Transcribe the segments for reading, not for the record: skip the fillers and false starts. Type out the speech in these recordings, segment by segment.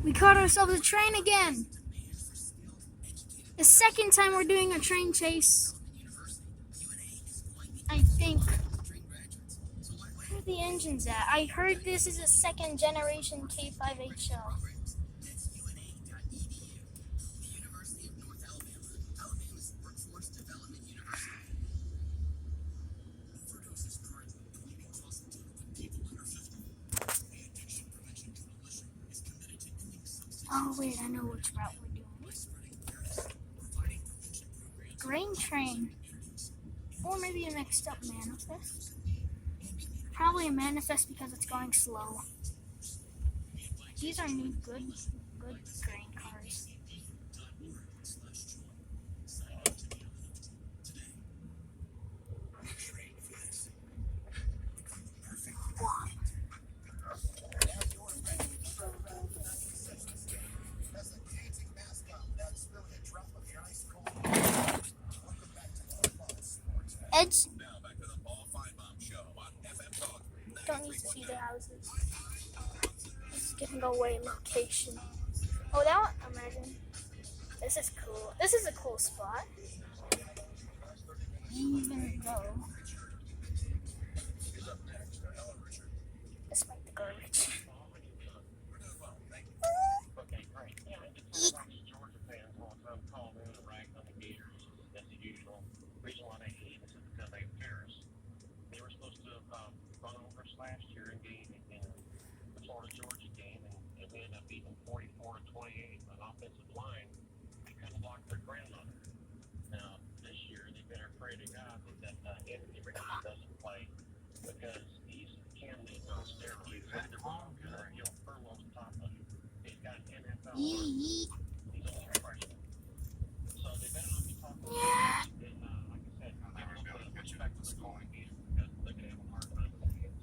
We caught ourselves a train again. The second time we're doing a train chase. I think. Where are the engines at? I heard this is a second generation K5HL. Oh wait, I know which route we're doing. Grain train. Or maybe a mixed up manifest. Probably a manifest because it's going slow. These are new good grain cars. Edge. Don't need to see the houses. Just gonna go away location. Oh, that one, imagine. This is cool. This is a cool spot. Even though, despite the garbage. Last year in game in the Florida-Georgia game, and we ended up beating 44-28 on offensive line. They couldn't block their grandmother. Now, this year, they've been afraid of God that Anthony Richardson doesn't play because he's candidate on steroids. The wrong good, furloughs top of him. He's got NFL. He's only a freshman. So they better not be talking about it. And like I said, they were going to get you back to the calling game because they're going to have a hard time with it.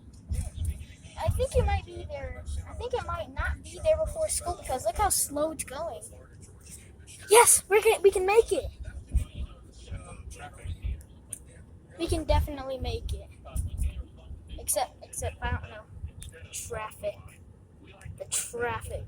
I think it might be there. I think it might not be there before school because look how slow it's going. Yes, we can make it. We can definitely make it. Except I don't know. Traffic. The traffic.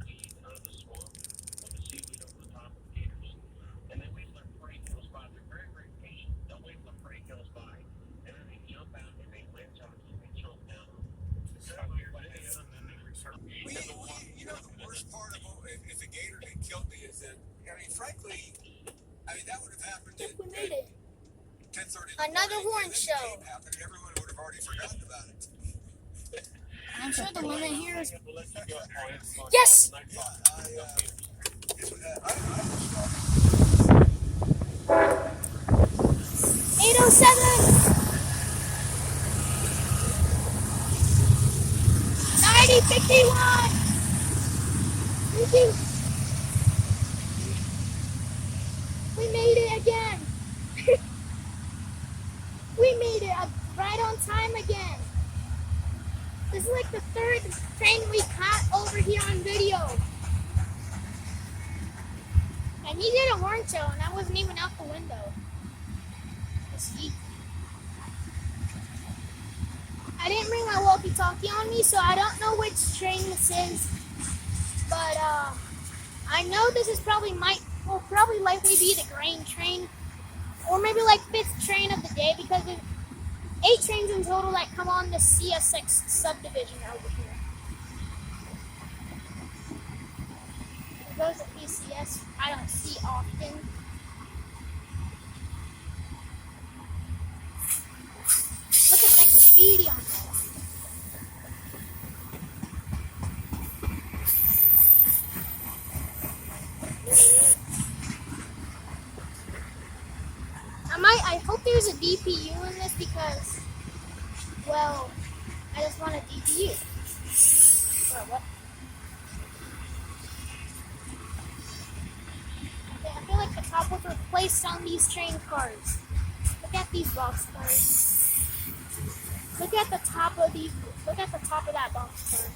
You know, the worst part of if a gator had killed me is that, frankly, that would have happened at We made it. 10:30. Another horn show. Happened, everyone would have already forgotten about it. I'm sure the limit here is. Yes! Yeah, 807! 9051! We made it again! We made it right on time again! This is like the third train we caught over here on video. And he did a horn show and I wasn't even out the window. I didn't bring my walkie-talkie on me, so I don't know which train this is. But I know this is probably likely be the grain train. Or maybe like 5th train of the day because there's 8 trains in total that come on the CSXT subdivision over here. Those at PCS I don't see often. Look at that graffiti on that. I hope there's a DPU in this because, well, I just want a DPU. Or what? I feel like the top was replaced on these train cars. Look at these box cars. Look at the top of these. Look at the top of that box car.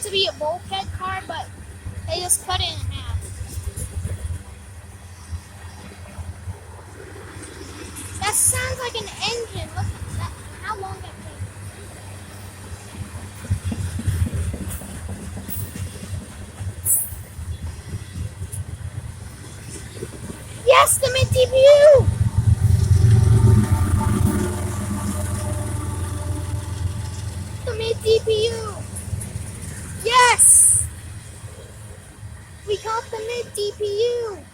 to be a bulkhead car, but they just cut it in half. That sounds like an engine. Look at that. How long that takes. Yes, the mid DPU. The mid DPU. Yes. We caught the mid DPU.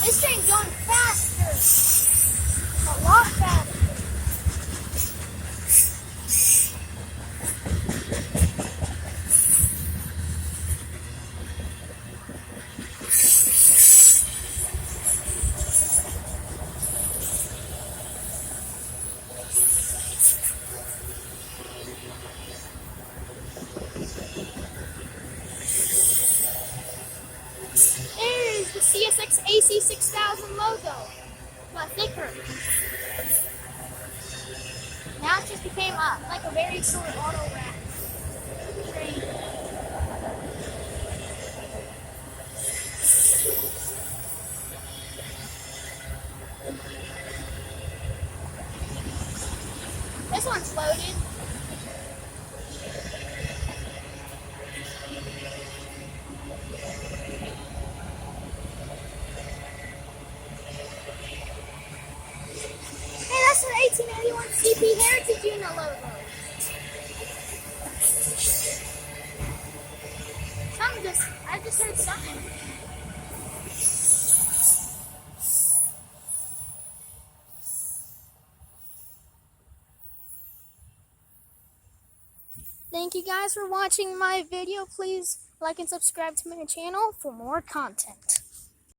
This train's going faster. A lot faster. There's the CSX AC6000 logo, but thicker. Now it just became like a very short auto rack train. This one's loaded. Hey, that's an 1881 CP Heritage Unit logo. I just heard something. Thank you guys for watching my video. Please like and subscribe to my channel for more content.